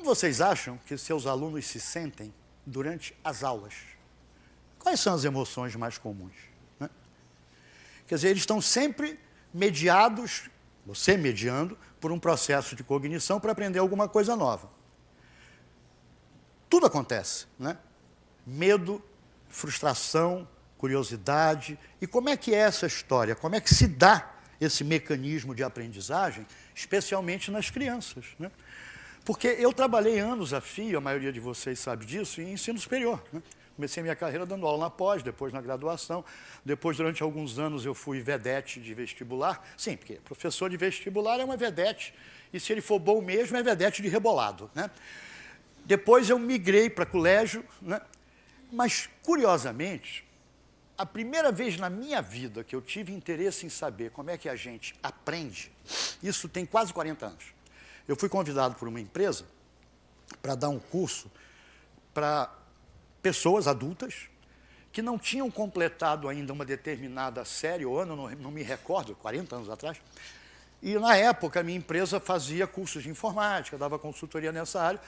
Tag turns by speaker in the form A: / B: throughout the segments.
A: Como vocês acham que seus alunos se sentem durante as aulas? Quais são as emoções mais comuns, né? Quer dizer, eles estão sempre mediados, você mediando, por um processo de cognição para aprender alguma coisa nova. Tudo acontece, né? Medo, frustração, curiosidade. E como é que é essa história? Como é que se dá esse mecanismo de aprendizagem, especialmente nas crianças, né? Porque eu trabalhei anos a fio, a maioria de vocês sabe disso, em ensino superior, né? Comecei minha carreira dando aula na pós, depois na graduação. Depois, durante alguns anos, eu fui vedete de vestibular. Sim, porque professor de vestibular é uma vedete, e se ele for bom mesmo, é vedete de rebolado, né? Depois eu migrei para colégio, né? Mas, curiosamente, a primeira vez na minha vida que eu tive interesse em saber como é que a gente aprende, isso tem quase 40 anos. Eu fui convidado por uma empresa para dar um curso para pessoas adultas que não tinham completado ainda uma determinada série ou ano, não me recordo, 40 anos atrás. E, na época, a minha empresa fazia cursos de informática, dava consultoria nessa área,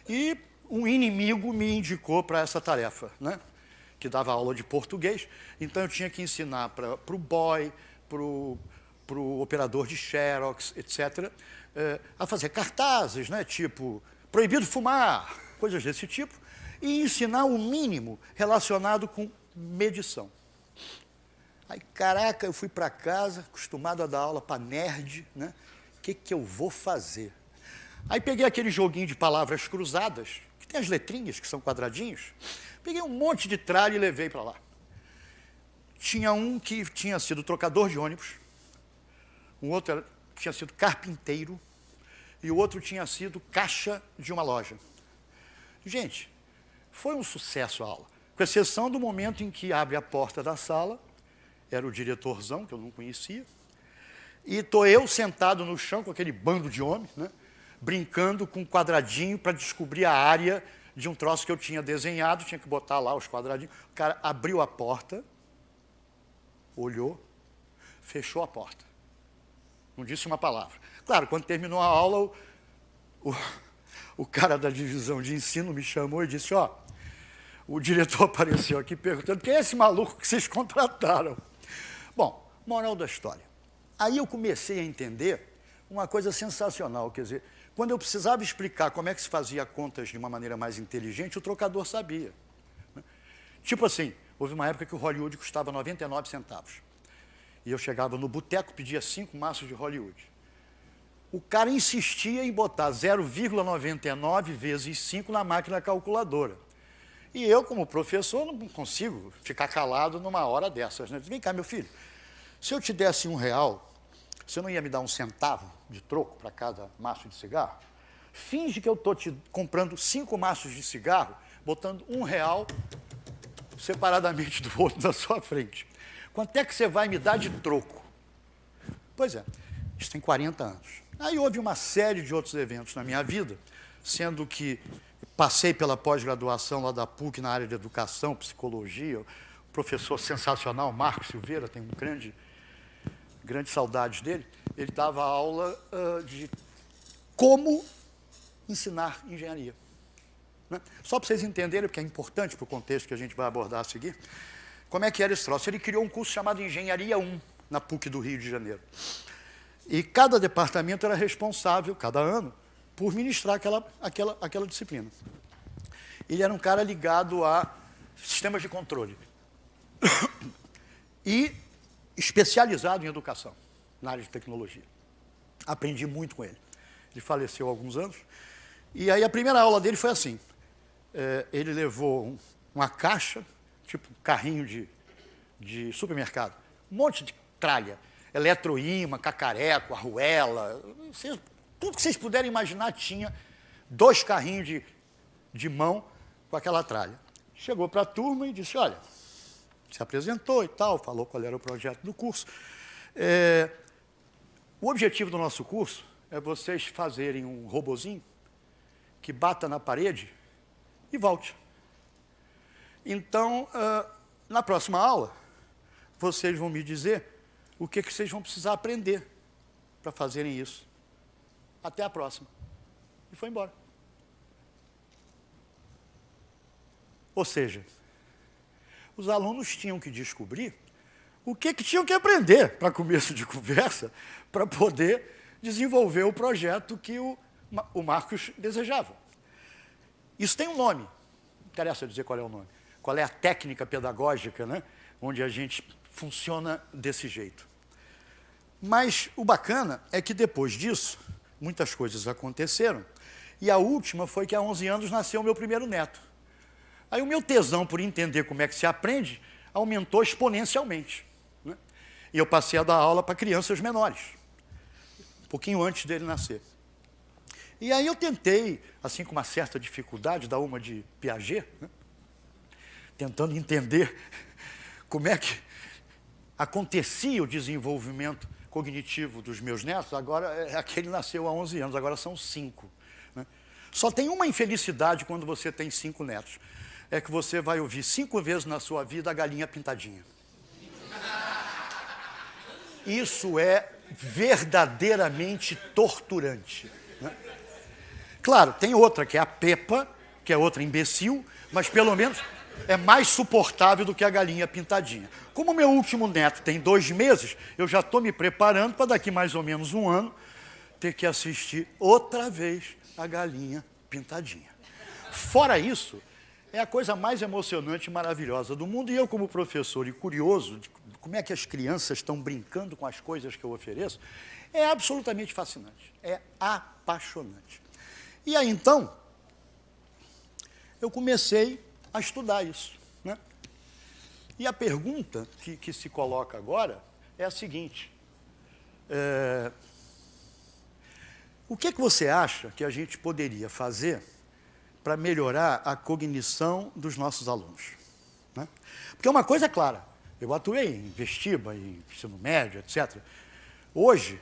A: e um inimigo me indicou para essa tarefa, né? Que dava aula de português. Então, eu tinha que ensinar para o boy, para o operador de Xerox, etc., a fazer cartazes, né? Tipo, proibido fumar, coisas desse tipo, e ensinar o mínimo relacionado com medição. Aí, caraca, eu fui para casa, acostumado a dar aula para nerd, né? O que eu vou fazer? Aí peguei aquele joguinho de palavras cruzadas, que tem as letrinhas, que são quadradinhos, peguei um monte de tralha e levei para lá. Tinha um que tinha sido trocador de ônibus, um outro tinha sido carpinteiro, e o outro tinha sido caixa de uma loja. Gente, foi um sucesso a aula, com exceção do momento em que abre a porta da sala, era o diretorzão, que eu não conhecia, e estou eu sentado no chão com aquele bando de homens, né, brincando com um quadradinho para descobrir a área de um troço que eu tinha desenhado, tinha que botar lá os quadradinhos. O cara abriu a porta, olhou, fechou a porta. Não disse uma palavra. Claro, quando terminou a aula, o cara da divisão de ensino me chamou e disse, ó, o diretor apareceu aqui perguntando quem é esse maluco que vocês contrataram? Bom, moral da história. Aí eu comecei a entender uma coisa sensacional, quer dizer, quando eu precisava explicar como é que se fazia contas de uma maneira mais inteligente, o trocador sabia. Tipo assim, houve uma época que o Hollywood custava 99 centavos. E eu chegava no boteco, pedia 5 maços de Hollywood. O cara insistia em botar 0,99 vezes 5 na máquina calculadora. E eu, como professor, não consigo ficar calado numa hora dessas, né? Vem cá, meu filho, se eu te desse R$1, você não ia me dar 1 centavo de troco para cada maço de cigarro? Finge que eu estou te comprando 5 maços de cigarro, botando R$1 separadamente do outro na sua frente. Quanto é que você vai me dar de troco? Pois é, isso tem 40 anos. Aí houve uma série de outros eventos na minha vida, sendo que passei pela pós-graduação lá da PUC na área de educação, psicologia, o professor sensacional, Marcos Silveira, tenho grande saudades dele, ele dava aula de como ensinar engenharia, né? Só para vocês entenderem, porque é importante para o contexto que a gente vai abordar a seguir, como é que era esse troço. Ele criou um curso chamado Engenharia 1, na PUC do Rio de Janeiro. E cada departamento era responsável, cada ano, por ministrar aquela disciplina. Ele era um cara ligado a sistemas de controle e especializado em educação, na área de tecnologia. Aprendi muito com ele. Ele faleceu há alguns anos. E aí a primeira aula dele foi assim. Ele levou uma caixa, tipo um carrinho de supermercado, um monte de tralha, eletroímã, cacareco, arruela, tudo que vocês puderem imaginar tinha 2 carrinhos de mão com aquela tralha. Chegou para a turma e disse, olha, se apresentou e tal, falou qual era o projeto do curso. O objetivo do nosso curso é vocês fazerem um robozinho que bata na parede e volte. Então, na próxima aula, vocês vão me dizer o que vocês vão precisar aprender para fazerem isso. Até a próxima. E foi embora. Ou seja, os alunos tinham que descobrir o que tinham que aprender para começo de conversa, para poder desenvolver o projeto que o Marcos desejava. Isso tem um nome, não interessa dizer qual é o nome, qual é a técnica pedagógica, né, onde a gente funciona desse jeito. Mas o bacana é que depois disso, muitas coisas aconteceram, e a última foi que há 11 anos nasceu o meu primeiro neto. Aí o meu tesão por entender como é que se aprende aumentou exponencialmente, né? E eu passei a dar aula para crianças menores, um pouquinho antes dele nascer. E aí eu tentei, assim com uma certa dificuldade, dar uma de Piaget, né? Tentando entender como é que acontecia o desenvolvimento cognitivo dos meus netos. Agora, aquele nasceu há 11 anos, agora são 5. Né? Só tem uma infelicidade quando você tem 5 netos, é que você vai ouvir 5 vezes na sua vida a galinha pintadinha. Isso é verdadeiramente torturante. Né? Claro, tem outra, que é a Peppa, que é outra imbecil, mas pelo menos é mais suportável do que a galinha pintadinha. Como meu último neto tem 2 meses, eu já estou me preparando para daqui mais ou menos 1 ano ter que assistir outra vez a galinha pintadinha. Fora isso, é a coisa mais emocionante e maravilhosa do mundo. E eu, como professor e curioso de como é que as crianças estão brincando com as coisas que eu ofereço, é absolutamente fascinante, é apaixonante. E aí, então, eu comecei a estudar isso, né? E a pergunta que se coloca agora é a seguinte: o que você acha que a gente poderia fazer para melhorar a cognição dos nossos alunos? Né? Porque uma coisa é clara, eu atuei em vestibular, em ensino médio, etc. Hoje,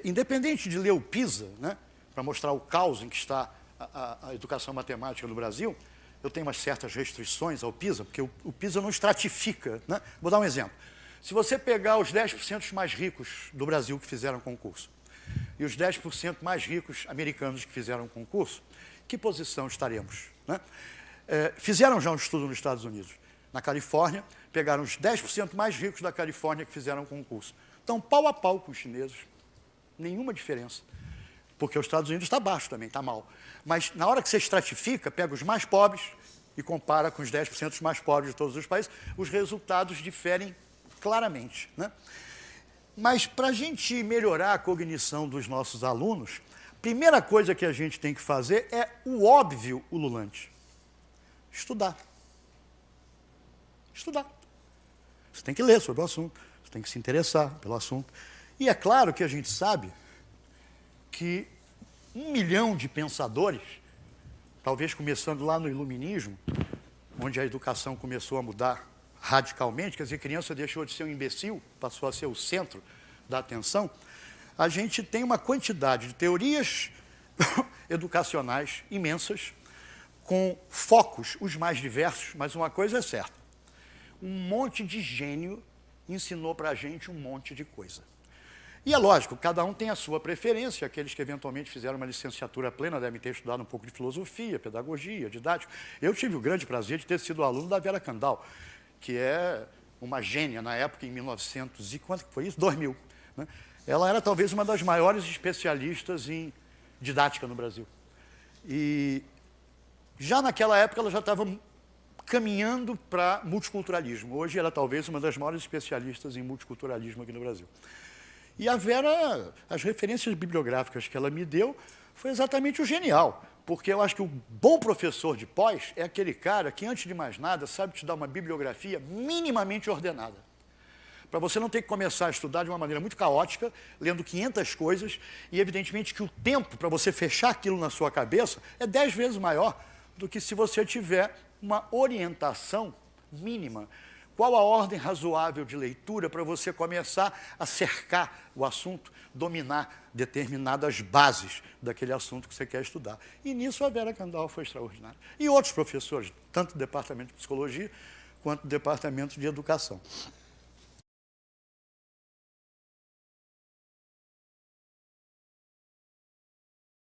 A: independente de ler o PISA, né, para mostrar o caos em que está a educação matemática no Brasil, eu tenho umas certas restrições ao PISA, porque o PISA não estratifica. Né? Vou dar um exemplo. Se você pegar os 10% mais ricos do Brasil que fizeram concurso e os 10% mais ricos americanos que fizeram concurso, que posição estaremos? Né? Fizeram já um estudo nos Estados Unidos. Na Califórnia, pegaram os 10% mais ricos da Califórnia que fizeram concurso. Estão pau a pau com os chineses. Nenhuma diferença. Porque os Estados Unidos está baixo também, está mal. Mas na hora que você estratifica, pega os mais pobres e compara com os 10% mais pobres de todos os países, os resultados diferem claramente. Né? Mas para a gente melhorar a cognição dos nossos alunos, a primeira coisa que a gente tem que fazer é o óbvio ululante: estudar. Estudar. Você tem que ler sobre o assunto, você tem que se interessar pelo assunto. E é claro que a gente sabe que 1 milhão de pensadores, talvez começando lá no Iluminismo, onde a educação começou a mudar radicalmente, quer dizer, a criança deixou de ser um imbecil, passou a ser o centro da atenção, a gente tem uma quantidade de teorias educacionais imensas, com focos os mais diversos, mas uma coisa é certa: um monte de gênio ensinou para a gente um monte de coisa. E é lógico, cada um tem a sua preferência. Aqueles que eventualmente fizeram uma licenciatura plena devem ter estudado um pouco de filosofia, pedagogia, didática. Eu tive o grande prazer de ter sido aluno da Vera Kandal, que é uma gênia na época, em 1900 e quanto que foi isso? 2000. Né? Ela era talvez uma das maiores especialistas em didática no Brasil. E já naquela época ela já estava caminhando para multiculturalismo. Hoje ela é talvez uma das maiores especialistas em multiculturalismo aqui no Brasil. E a Vera, as referências bibliográficas que ela me deu, foi exatamente o genial, porque eu acho que o bom professor de pós é aquele cara que, antes de mais nada, sabe te dar uma bibliografia minimamente ordenada, para você não ter que começar a estudar de uma maneira muito caótica, lendo 500 coisas, e evidentemente que o tempo para você fechar aquilo na sua cabeça é 10 vezes maior do que se você tiver uma orientação mínima. Qual a ordem razoável de leitura para você começar a cercar o assunto, dominar determinadas bases daquele assunto que você quer estudar? E nisso a Vera Kandal foi extraordinária. E outros professores, tanto do departamento de psicologia quanto do departamento de educação.